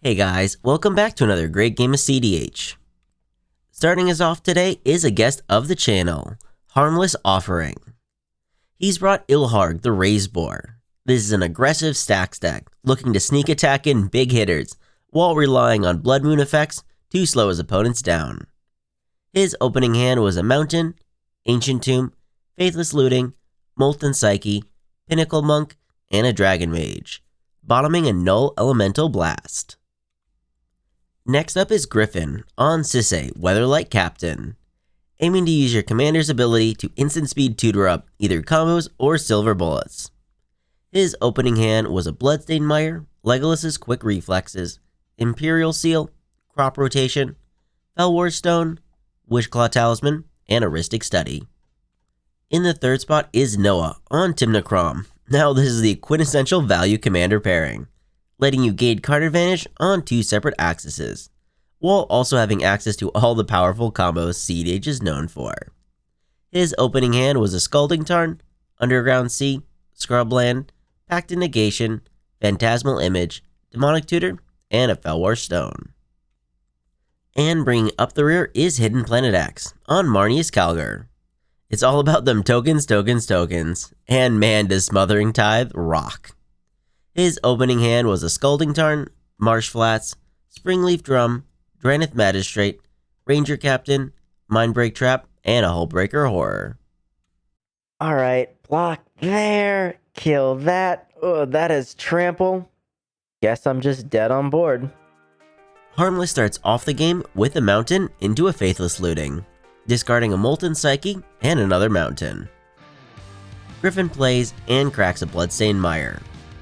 Hey guys, welcome back to another great game of CEDH. Starting us off today is a guest of the channel, Harmless Offering. He's brought Ilharg the Raised Boar. This is an aggressive stax deck, looking to sneak attack in big hitters, while relying on Blood Moon effects to slow his opponents down. His opening hand was a Mountain, Ancient Tomb, Faithless Looting, Molten Psyche, Pinnacle Monk, and a Dragon Mage, bottoming a Null Elemental Blast. Next up is Griffin on Sisay, Weatherlight Captain, aiming to use your commander's ability to instant speed tutor up either combos or silver bullets. His opening hand was a Bloodstained Mire, Legolas's Quick Reflexes, Imperial Seal, Crop Rotation, Fellwar Stone, Wishclaw Talisman, and a Rhystic Study. In the third spot is Noah on Tymna Kraum. Now this is the quintessential value commander pairing, letting you gain card advantage on two separate axes, while also having access to all the powerful combos CEDH is known for. His opening hand was a Scalding Tarn, Underground Sea, Scrubland, Pact of Negation, Phantasmal Image, Demonic Tutor, and a Fellwar Stone. And bringing up the rear is Hidden Planet X on Marneus Calgar. It's all about them tokens, and man does Smothering Tithe rock. His opening hand was a Scalding Tarn, Marsh Flats, Springleaf Drum, Dranith Magistrate, Ranger Captain, Mindbreak Trap, and a Hullbreaker Horror. Alright, block there, kill that. Oh, that is trample. Guess I'm just dead on board. Harmless starts off the game with a Mountain into a Faithless Looting, discarding a Molten Psyche and another Mountain. Griffin plays and cracks a Bloodstained Mire.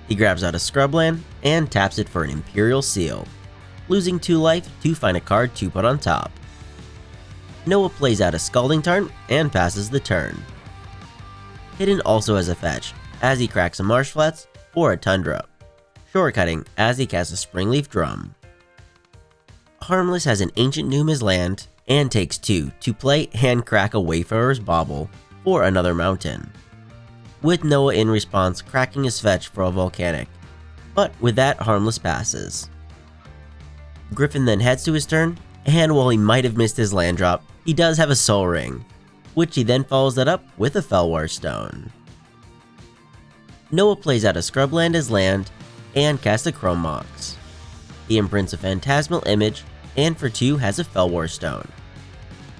He grabs out a Scrubland and taps it for an Imperial Seal, losing 2 life to find a card to put on top. Noah plays out a Scalding Tarn and passes the turn. Hidden also has a fetch, as he cracks a Marsh Flats or a Tundra, shortcutting as he casts a Springleaf Drum. Harmless has an Ancient Tomb as land, and takes 2 to play and crack a Wayfarer's Bauble for another Mountain, with Noah in response cracking his fetch for a Volcanic, but with that Harmless passes. Griffin then heads to his turn, and while he might have missed his land drop, he does have a Soul Ring, which he then follows that up with a Fellwar Stone. Noah plays out a Scrubland as land, and casts a Chrome Mox. He imprints a Phantasmal Image, and for 2 has a Fellwar Stone,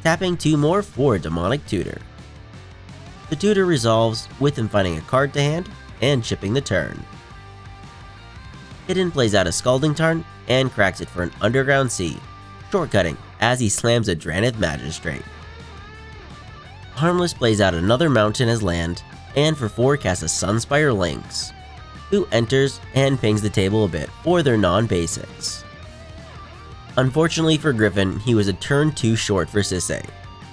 tapping 2 more for a Demonic Tutor. The tutor resolves with him finding a card to hand and chipping the turn. Hidden plays out a Scalding Tarn and cracks it for an Underground Sea, shortcutting as he slams a Dranith Magistrate. Harmless plays out another Mountain as land, and for 4 casts a Sunspire Lynx, who enters and pings the table a bit for their non-basics. Unfortunately for Griffin, he was a turn too short for Sisay,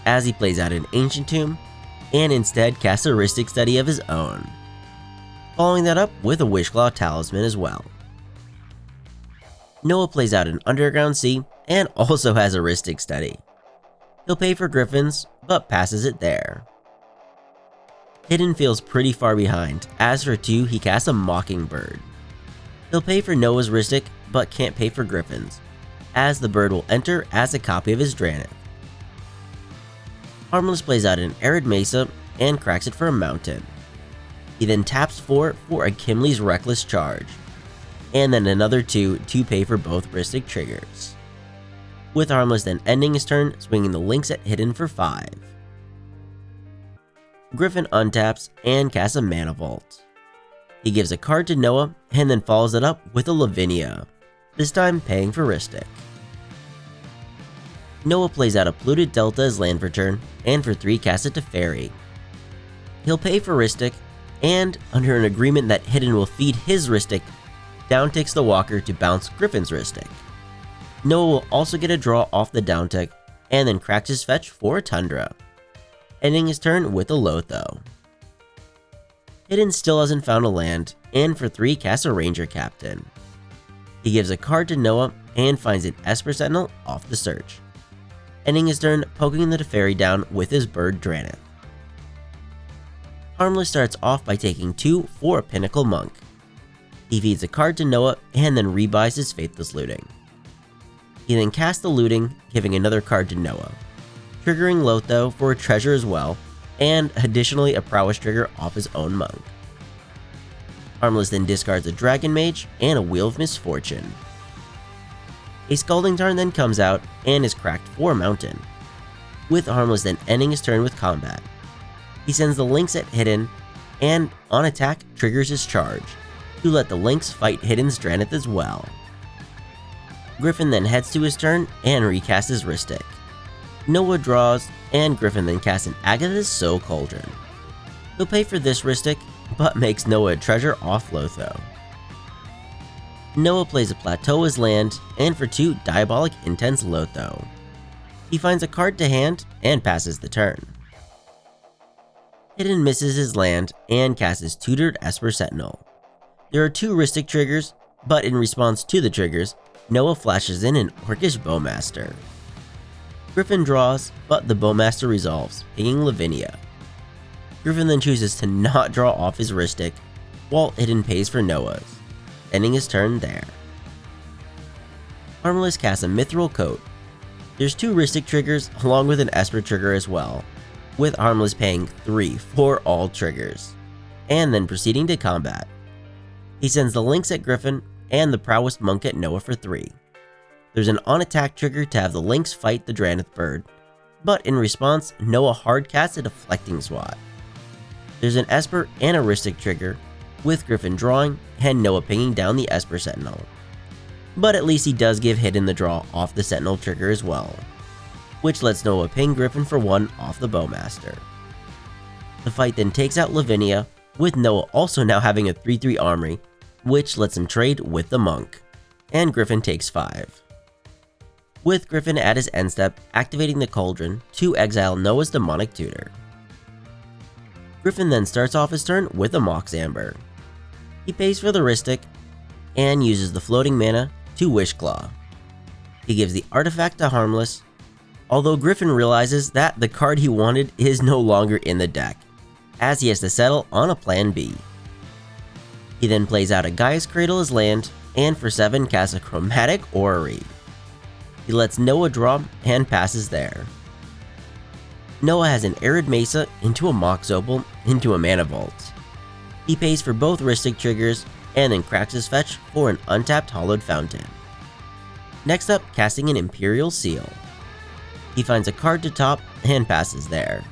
as he plays out an Ancient Tomb, and instead casts a Rhystic Study of his own, following that up with a Wishclaw Talisman as well. Noah plays out an Underground Sea, and also has a Rhystic Study. He'll pay for Griffin's, but passes it there. Hidden feels pretty far behind, as for 2 he casts a Mockingbird. He'll pay for Noah's Rhystic, but can't pay for Griffin's, as the bird will enter as a copy of his Dranith. Harmless plays out an Arid Mesa and cracks it for a Mountain. He then taps 4 for a Kimley's Reckless Charge, and then another 2 to pay for both Rhystic triggers, with Harmless then ending his turn swinging the Lynx at Hidden for 5. Griffin untaps and casts a Mana Vault. He gives a card to Noah and then follows it up with a Lavinia, this time paying for Rhystic. Noah plays out a Polluted Delta as land for turn, and for 3 casts it to Fairy. He'll pay for Rhystic, and under an agreement that Hidden will feed his Rhystic, downticks the Walker to bounce Griffin's Rhystic. Noah will also get a draw off the downtick, and then cracks his fetch for a Tundra, ending his turn with a Lotho. Hidden still hasn't found a land, and for 3 casts a Ranger Captain. He gives a card to Noah and finds an Esper Sentinel off the search, ending his turn poking the Teferi down with his bird Dranith. Harmless starts off by taking 2 for a Pinnacle Monk. He feeds a card to Noah and then rebuys his Faithless Looting, He then casts the looting, giving another card to Noah, triggering Lotho for a treasure as well, and additionally a prowess trigger off his own monk. Harmless then discards a Dragon Mage and a Wheel of Misfortune. A Scalding Tarn then comes out and is cracked for Mountain, with Harmless then ending his turn with combat. He sends the Lynx at Hidden, and on attack triggers his charge, to let the Lynx fight Hidden's Drannith as well. Griffin then heads to his turn and recasts his Rhystic. Noah draws, and Griffin then casts an Agatha's Soul Cauldron. He'll pay for this Rhystic, but makes Noah a treasure off Lotho. Noah plays a Plateau as land, and for 2 Diabolic Intense Lotho. He finds a card to hand and passes the turn. Hidden misses his land and casts his Tutored Esper Sentinel. There are 2 Rhystic triggers, but in response to the triggers, Noah flashes in an Orcish Bowmaster. Griffin draws, but the Bowmaster resolves, pinging Lavinia. Griffin then chooses to not draw off his Rhystic, while Hidden pays for Noah's, ending his turn there. Harmless casts a Mithril Coat. There's 2 Rhystic triggers along with an Esper trigger as well, with Harmless paying 3 for all triggers, and then proceeding to combat. He sends the Lynx at Griffin and the Prowess Monk at Noah for 3. There's an on-attack trigger to have the Lynx fight the Drannith Bird, but in response, Noah hardcasts a Deflecting Swat. There's an Esper and a Rhystic trigger, with Griffin drawing and Noah pinging down the Esper Sentinel. But at least he does give Hidden the draw off the Sentinel trigger as well, which lets Noah ping Griffin for 1 off the Bowmaster. The fight then takes out Lavinia, with Noah also now having a 3/3 Armory, which lets him trade with the Monk, and Griffin takes 5. With Griffin at his end step, activating the Cauldron to exile Noah's Demonic Tutor. Griffin then starts off his turn with a Mox Amber. He pays for the Rhystic, and uses the floating mana to Wishclaw. He gives the artifact to Harmless, although Griffin realizes that the card he wanted is no longer in the deck, as he has to settle on a plan B. He then plays out a Gaia's Cradle as land, and for 7 casts a Chromatic Orrery. He lets Noah draw and passes there. Noah has an Arid Mesa into a Mox Opal into a Mana Vault. He pays for both Rhystic triggers and then cracks his fetch for an untapped Hollowed Fountain. Next up, casting an Imperial Seal. He finds a card to top and passes there.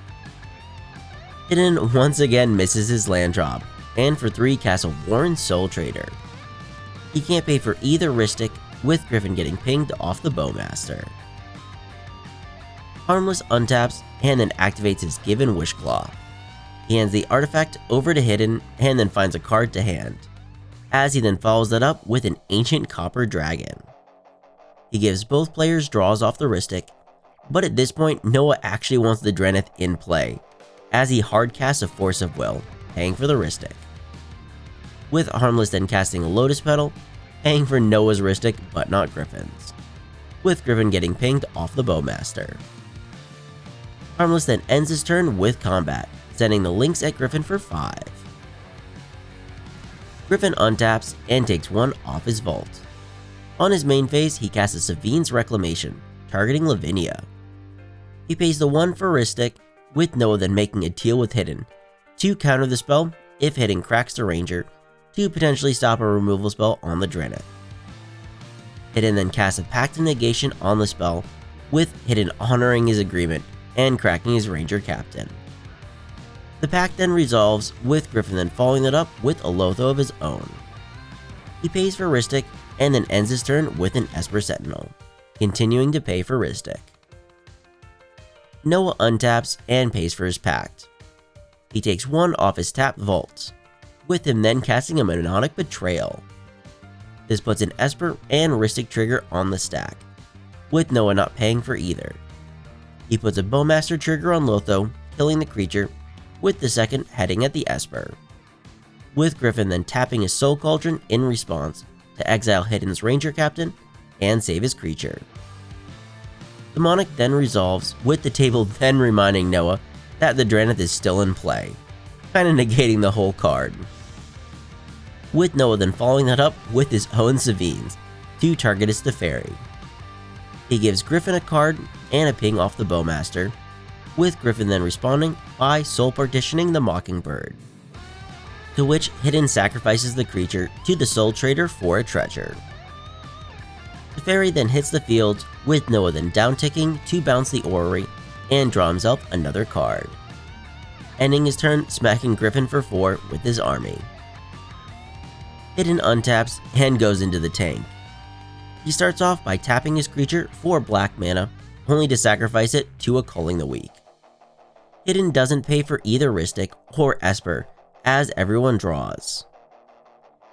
Hidden once again misses his land drop, and for 3 casts a Warren Soul Trader. He can't pay for either Rhystic, with Griffin getting pinged off the Bowmaster. Harmless untaps and then activates his given Wishclaw. He hands the artifact over to Hidden and then finds a card to hand, as he then follows that up with an Ancient Copper Dragon. He gives both players draws off the Rhystic, but at this point Noah actually wants the Drannith in play, as he hardcasts a Force of Will, paying for the Rhystic. With Harmless then casting a Lotus Petal, paying for Noah's Rhystic but not Griffin's, with Griffin getting pinged off the Bowmaster. Harmless then ends his turn with combat, sending the Lynx at Griffin for 5. Griffin untaps and takes 1 off his vault. On his main phase, he casts a Savine's Reclamation, targeting Lavinia. He pays the 1 for Rhystic, with Noah then making a deal with Hidden to counter the spell if Hidden cracks the Ranger, to potentially stop a removal spell on the Drannith. Hidden then casts a Pact of Negation on the spell, with Hidden honoring his agreement and cracking his Ranger Captain. The pact then resolves, with Griffin then following it up with a Lotho of his own. He pays for Rhystic and then ends his turn with an Esper Sentinel, continuing to pay for Rhystic. Noah untaps and pays for his pact. He takes 1 off his tapped vaults, with him then casting a Mnemonic Betrayal. This puts an Esper and Rhystic trigger on the stack, with Noah not paying for either. He puts a Bowmaster trigger on Lotho, killing the creature, with the second heading at the Esper, with Griffin then tapping his Soul Cauldron in response to exile Hidden's Ranger Captain and save his creature. The Monarch then resolves, with the table then reminding Noah that the Drannith is still in play, kinda negating the whole card. With Noah then following that up with his own Savines to target his Teferi. He gives Griffin a card and a ping off the Bowmaster, with Griffin then responding by soul partitioning the Mockingbird, to which Hidden sacrifices the creature to the Soul Trader for a treasure. The fairy then hits the field, with Noah then down-ticking to bounce the orrery and draw himself another card, ending his turn smacking Griffin for 4 with his army. Hidden untaps and goes into the tank. He starts off by tapping his creature for black mana, only to sacrifice it to a Culling the Weak. Hidden doesn't pay for either Rhystic or Esper, as everyone draws.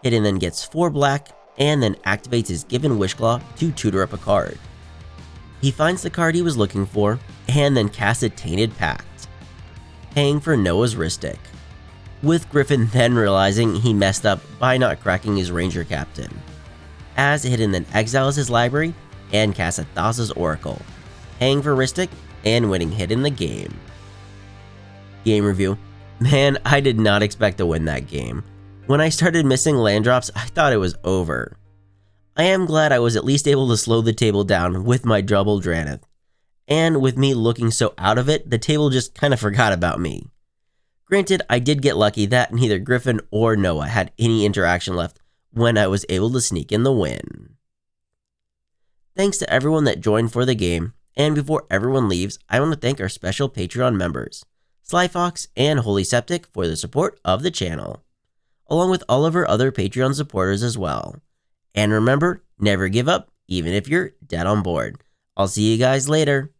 Hidden then gets 4 black, and then activates his Given Wishclaw to tutor up a card. He finds the card he was looking for, and then casts a Tainted Pact, paying for Noah's Rhystic, with Griffin then realizing he messed up by not cracking his Ranger Captain, as Hidden then exiles his library and casts a Thassa's Oracle, paying for Rhystic and winning Hidden the game. Game review. Man, I did not expect to win that game. When I started missing land drops, I thought it was over. I am glad I was at least able to slow the table down with my double Draneth, and with me looking so out of it, the table just kinda forgot about me. Granted, I did get lucky that neither Griffin or Noah had any interaction left when I was able to sneak in the win. Thanks to everyone that joined for the game, and before everyone leaves, I want to thank our special Patreon members, Slyfox and Holy Septic, for the support of the channel, along with all of our other Patreon supporters as well. And remember, never give up, even if you're dead on board. I'll see you guys later.